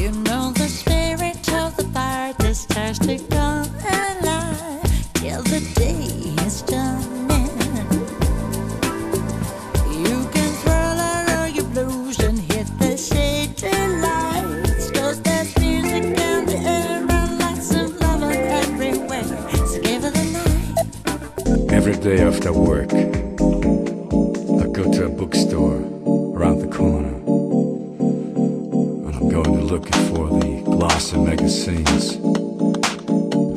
You know the spirit of the fire just has to come alive till the day is done. You can throw out all your blues and hit the city lights, 'cause there's music in the air and lots of love everywhere. So give it a night. Every day after work, I go to a bookstore around the corner, and I'm going to look for the glossy magazines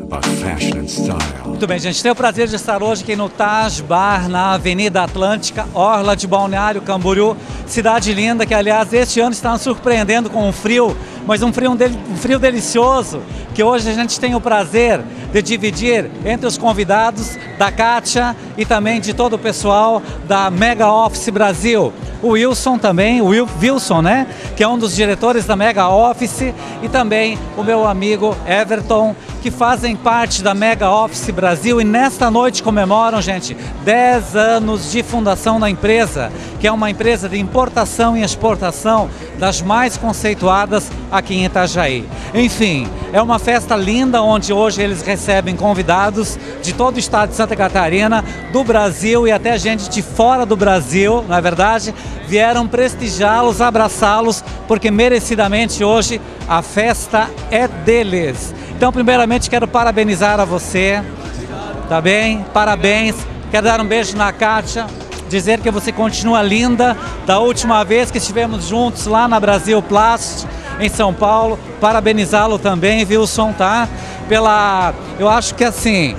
about fashion and style. Muito bem, gente, tenho o prazer de estar hoje aqui no Taj Bar, na Avenida Atlântica, orla de Balneário Camboriú, cidade linda que, aliás, este ano está nos surpreendendo com um frio, mas um frio delicioso, que hoje a gente tem o prazer de dividir entre os convidados da Kátia e também de todo o pessoal da Mega Office Brasil. O Wilson também, o Wilson, né? Que é um dos diretores da Mega Office, e também o meu amigo Everton, que fazem parte da Mega Office Brasil, e nesta noite comemoram, gente, 10 anos de fundação da empresa, que é uma empresa de importação e exportação das mais conceituadas aqui em Itajaí. Enfim, é uma festa linda onde hoje eles recebem convidados de todo o estado de Santa Catarina, do Brasil e até gente de fora do Brasil, não é verdade? Vieram prestigiá-los, abraçá-los, porque merecidamente hoje a festa é deles. Então, primeiramente, quero parabenizar a você, tá bem? Parabéns. Quero dar um beijo na Kátia, dizer que você continua linda. Da última vez que estivemos juntos lá na Brasil Plast, em São Paulo, parabenizá-lo também, Wilson, tá? Eu acho que assim,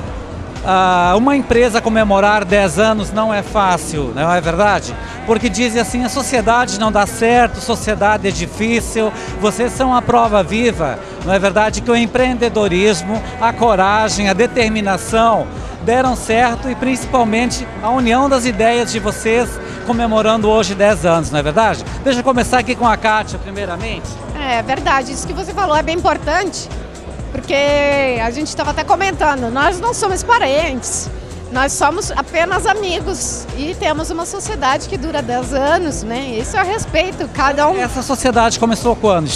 uma empresa comemorar 10 anos não é fácil, não é verdade? Porque dizem assim, a sociedade não dá certo, a sociedade é difícil. Vocês são a prova viva, não é verdade? Que o empreendedorismo, a coragem, a determinação deram certo, e principalmente a união das ideias de vocês comemorando hoje 10 anos, não é verdade? Deixa eu começar aqui com a Kátia, primeiramente. É verdade, isso que você falou é bem importante, porque a gente estava até comentando, nós não somos parentes, nós somos apenas amigos e temos uma sociedade que dura 10 anos, né? Isso é respeito, cada um... Essa sociedade começou quando?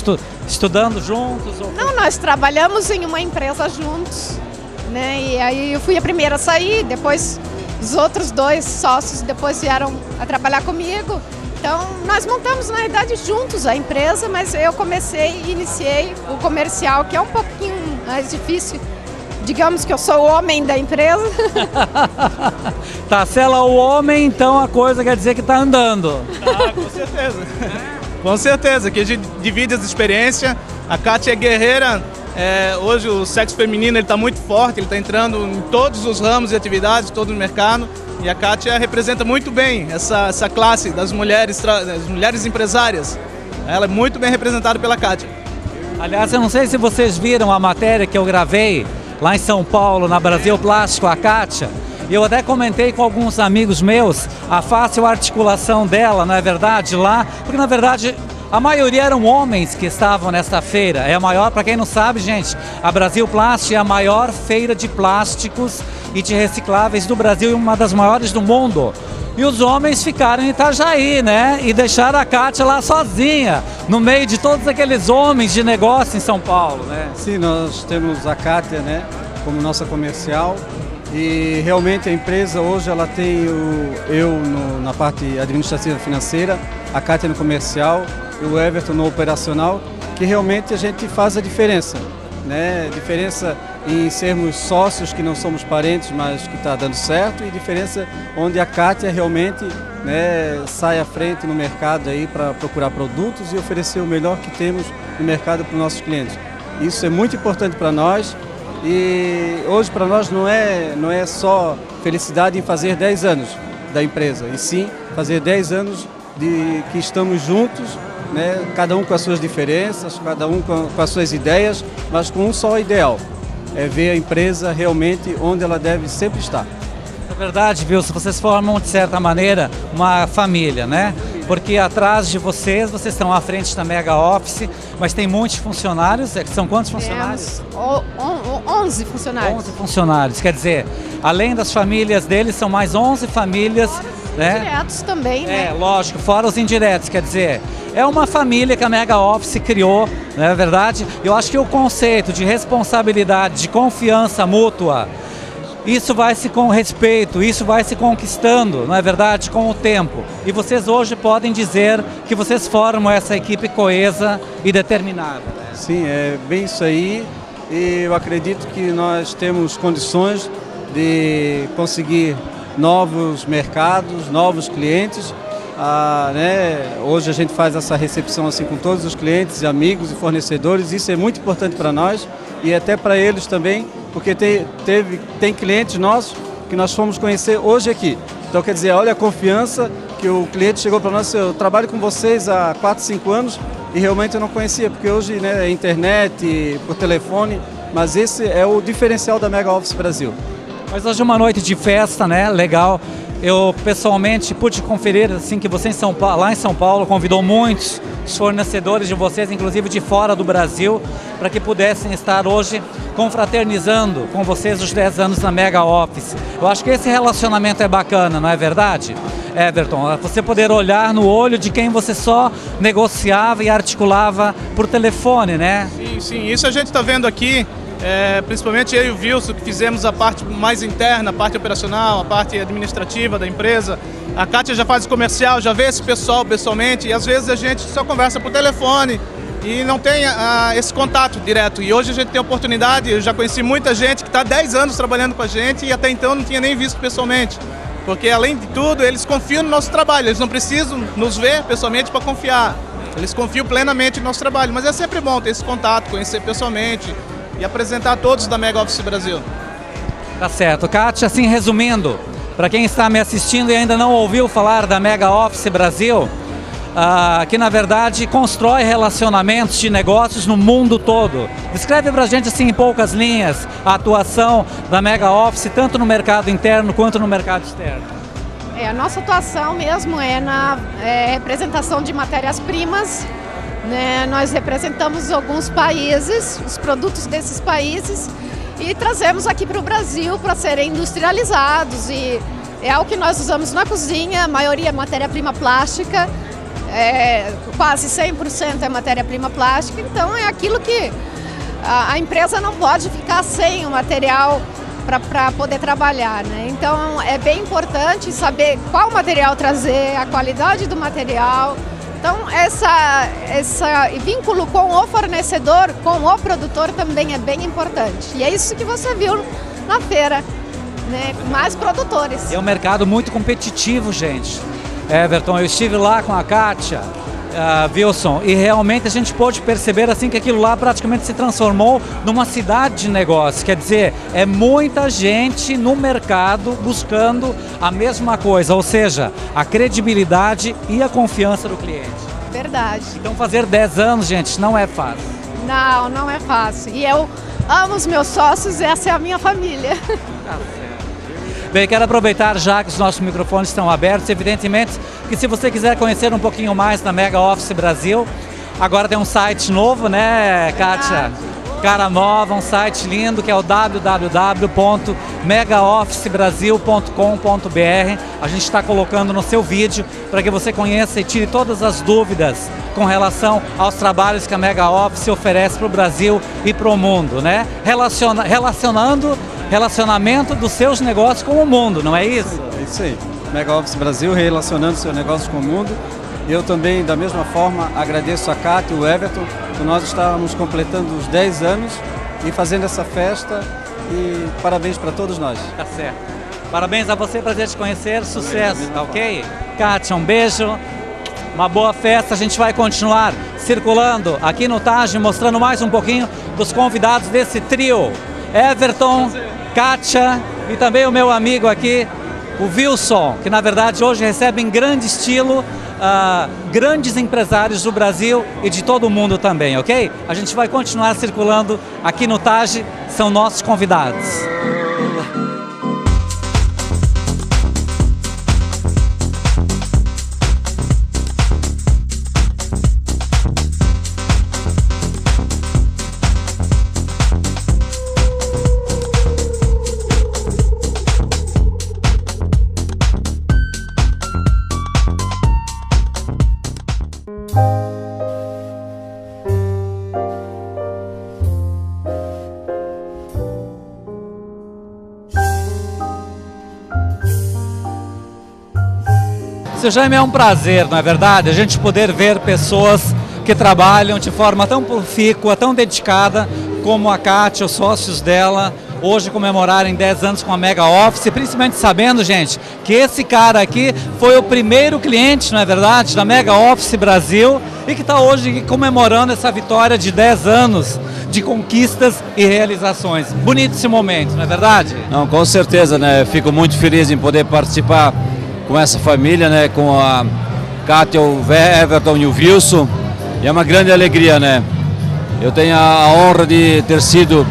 Estudando juntos? Ou... Não, nós trabalhamos em uma empresa juntos, né? E aí eu fui a primeira a sair, depois os outros 2 sócios depois vieram a trabalhar comigo. Então, nós montamos, na verdade, juntos a empresa, mas eu iniciei o comercial, que é um pouquinho mais difícil. Digamos que eu sou o homem da empresa. Tá, se ela é o homem, então a coisa quer dizer que tá andando. Ah, com certeza. Com certeza, que a gente divide as experiências. A Kátia é guerreira. Hoje o sexo feminino está muito forte, ele está entrando em todos os ramos e atividades, todo o mercado. E a Kátia representa muito bem essa classe das mulheres empresárias. Ela é muito bem representada pela Kátia. Aliás, eu não sei se vocês viram a matéria que eu gravei lá em São Paulo, na Brasil Plástico, a Kátia. Eu até comentei com alguns amigos meus a fácil articulação dela, não é verdade, lá, porque na verdade a maioria eram homens que estavam nesta feira. É a maior, para quem não sabe, gente, a Brasil Plástico é a maior feira de plásticos e de recicláveis do Brasil e uma das maiores do mundo. E os homens ficaram em Itajaí, né? E deixaram a Kátia lá sozinha, no meio de todos aqueles homens de negócio em São Paulo, né? Sim, nós temos a Kátia, né, como nossa comercial, e realmente a empresa hoje ela tem na parte administrativa financeira, a Kátia no comercial e o Everton no operacional, que realmente a gente faz a diferença, né? Diferença em sermos sócios que não somos parentes, mas que está dando certo, e diferença onde a Kátia realmente, né, sai à frente no mercado aí para procurar produtos e oferecer o melhor que temos no mercado para os nossos clientes. Isso é muito importante para nós, e hoje para nós não é só felicidade em fazer 10 anos da empresa, e sim fazer 10 anos de que estamos juntos, né, cada um com as suas diferenças, cada um com as suas ideias, mas com um só ideal. É ver a empresa realmente onde ela deve sempre estar. É verdade, Wilson, vocês formam, de certa maneira, uma família, né? Porque atrás de vocês estão à frente da Mega Office, mas tem muitos funcionários. São quantos funcionários? 11 funcionários. 11 funcionários, quer dizer, além das famílias deles, são mais 11 famílias né? Diretos também, né? Lógico, fora os indiretos, quer dizer, é uma família que a Mega Office criou, não é verdade? Eu acho que o conceito de responsabilidade, de confiança mútua, isso vai se com respeito, isso vai se conquistando, não é verdade, com o tempo. E vocês hoje podem dizer que vocês formam essa equipe coesa e determinada. Sim, é bem isso aí. E eu acredito que nós temos condições de conseguir novos mercados, novos clientes. Né? Hoje a gente faz essa recepção assim com todos os clientes, amigos e fornecedores. Isso é muito importante para nós e até para eles também, porque tem clientes nossos que nós fomos conhecer hoje aqui. Então, quer dizer, olha a confiança que o cliente chegou para nós. Eu trabalho com vocês há 4, 5 anos e realmente eu não conhecia, porque hoje, né, é internet, por telefone, mas esse é o diferencial da Mega Office Brasil. Mas hoje é uma noite de festa, né? Legal. Eu pessoalmente pude conferir assim que você lá em São Paulo convidou muitos fornecedores de vocês, inclusive de fora do Brasil, para que pudessem estar hoje confraternizando com vocês os 10 anos na Mega Office. Eu acho que esse relacionamento é bacana, não é verdade, Everton? Você poder olhar no olho de quem você só negociava e articulava por telefone, né? Sim, isso a gente está vendo aqui. Principalmente eu e o Wilson, que fizemos a parte mais interna, a parte operacional, a parte administrativa da empresa. A Kátia já faz o comercial, já vê esse pessoal pessoalmente e às vezes a gente só conversa por telefone e não tem esse contato direto. E hoje a gente tem a oportunidade, eu já conheci muita gente que está há 10 anos trabalhando com a gente e até então não tinha nem visto pessoalmente. Porque além de tudo, eles confiam no nosso trabalho, eles não precisam nos ver pessoalmente para confiar. Eles confiam plenamente no nosso trabalho, mas é sempre bom ter esse contato, conhecer pessoalmente e apresentar a todos da Mega Office Brasil. Tá certo. Kátia, assim resumindo, para quem está me assistindo e ainda não ouviu falar da Mega Office Brasil, que na verdade constrói relacionamentos de negócios no mundo todo. Descreve para a gente assim em poucas linhas a atuação da Mega Office, tanto no mercado interno quanto no mercado externo. A nossa atuação mesmo é na representação de matérias-primas. Né? Nós representamos alguns países, os produtos desses países e trazemos aqui para o Brasil para serem industrializados e é algo que nós usamos na cozinha, a maioria é matéria-prima plástica, quase 100% é matéria-prima plástica, então é aquilo que a empresa não pode ficar sem o material para poder trabalhar, né? Então é bem importante saber qual material trazer, a qualidade do material. Então, esse vínculo com o fornecedor, com o produtor também é bem importante. E é isso que você viu na feira, né? Mais produtores. É um mercado muito competitivo, gente. Everton, eu estive lá com a Kátia, Wilson, e realmente a gente pôde perceber assim que aquilo lá praticamente se transformou numa cidade de negócio. Quer dizer, é muita gente no mercado buscando a mesma coisa, ou seja, a credibilidade e a confiança do cliente. Verdade. Então fazer 10 anos, gente, não é fácil. Não é fácil. E eu amo os meus sócios, essa é a minha família. Bem, quero aproveitar já que os nossos microfones estão abertos, evidentemente que se você quiser conhecer um pouquinho mais da Mega Office Brasil, agora tem um site novo, né, Kátia? Cara nova, um site lindo que é o www.megaofficebrasil.com.br. A gente está colocando no seu vídeo para que você conheça e tire todas as dúvidas com relação aos trabalhos que a Mega Office oferece para o Brasil e para o mundo, né? Relacionamento dos seus negócios com o mundo, não é isso? É isso aí. Mega Office Brasil relacionando seus negócios com o mundo. Eu também, da mesma forma, agradeço a Kátia e o Everton, que nós estávamos completando os 10 anos e fazendo essa festa e parabéns para todos nós. Tá certo. Parabéns a você, prazer te conhecer, sucesso, tá ok? Kátia, um beijo, uma boa festa, a gente vai continuar circulando aqui no Taj, mostrando mais um pouquinho dos convidados desse trio. Everton, Kátia e também o meu amigo aqui, o Wilson, que na verdade hoje recebe em grande estilo grandes empresários do Brasil e de todo o mundo também, ok? A gente vai continuar circulando aqui no Taj, são nossos convidados. Seu Jaime, é um prazer, não é verdade? A gente poder ver pessoas que trabalham de forma tão profícua, tão dedicada, como a Kátia, os sócios dela, hoje comemorarem 10 anos com a Mega Office, principalmente sabendo, gente, que esse cara aqui foi o primeiro cliente, não é verdade, da Mega Office Brasil e que está hoje comemorando essa vitória de 10 anos de conquistas e realizações. Bonito esse momento, não é verdade? Não, com certeza, né? Fico muito feliz em poder participar com essa família, né? Com a Kátia, o Everton e o Wilson. E é uma grande alegria, né? Eu tenho a honra de ter sido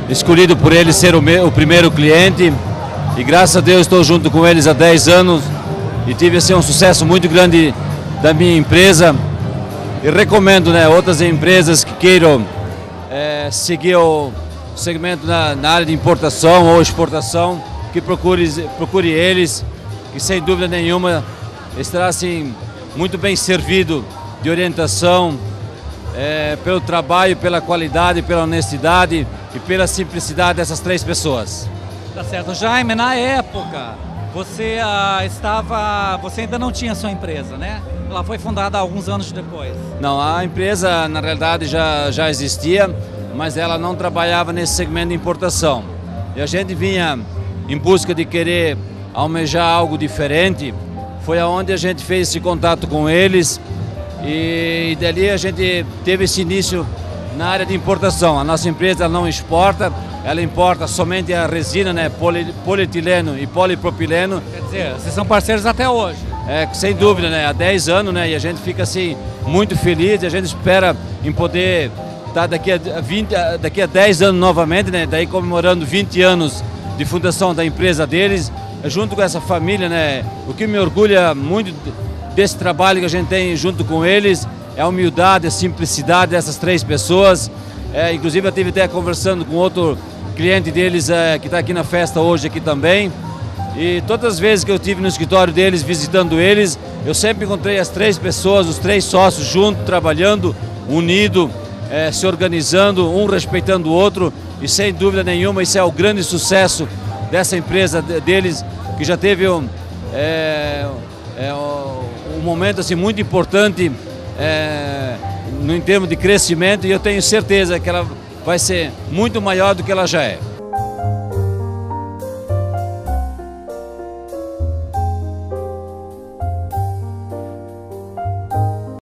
escolhido por eles ser o primeiro cliente e graças a Deus estou junto com eles há 10 anos e tive assim, um sucesso muito grande da minha empresa e recomendo, né, outras empresas que queiram seguir o segmento na área de importação ou exportação, que procure eles, que sem dúvida nenhuma estará assim, muito bem servido de orientação, pelo trabalho, pela qualidade, pela honestidade e pela simplicidade dessas 3 pessoas. Tá certo. Jaime, na época, você ainda não tinha sua empresa, né? Ela foi fundada alguns anos depois. Não, a empresa na realidade já existia, mas ela não trabalhava nesse segmento de importação. E a gente vinha em busca de querer almejar algo diferente, foi aonde a gente fez esse contato com eles. E dali a gente teve esse início na área de importação. A nossa empresa não exporta, ela importa somente a resina, né, polietileno e polipropileno. Quer dizer, vocês são parceiros até hoje. Sem dúvida, né, há 10 anos, né, e a gente fica assim muito feliz e a gente espera em poder estar daqui a 10 anos novamente, né, daí comemorando 20 anos de fundação da empresa deles, junto com essa família, né. O que me orgulha muito desse trabalho que a gente tem junto com eles é a humildade, a simplicidade dessas 3 pessoas. Inclusive eu estive até conversando com outro cliente deles que está aqui na festa hoje aqui também. E todas as vezes que eu estive no escritório deles, visitando eles, eu sempre encontrei as 3 pessoas, os 3 sócios juntos, trabalhando, unidos, se organizando, um respeitando o outro. E sem dúvida nenhuma, isso é o grande sucesso dessa empresa deles, que já teve um momento assim, muito importante em termos de crescimento, e eu tenho certeza que ela vai ser muito maior do que ela já é.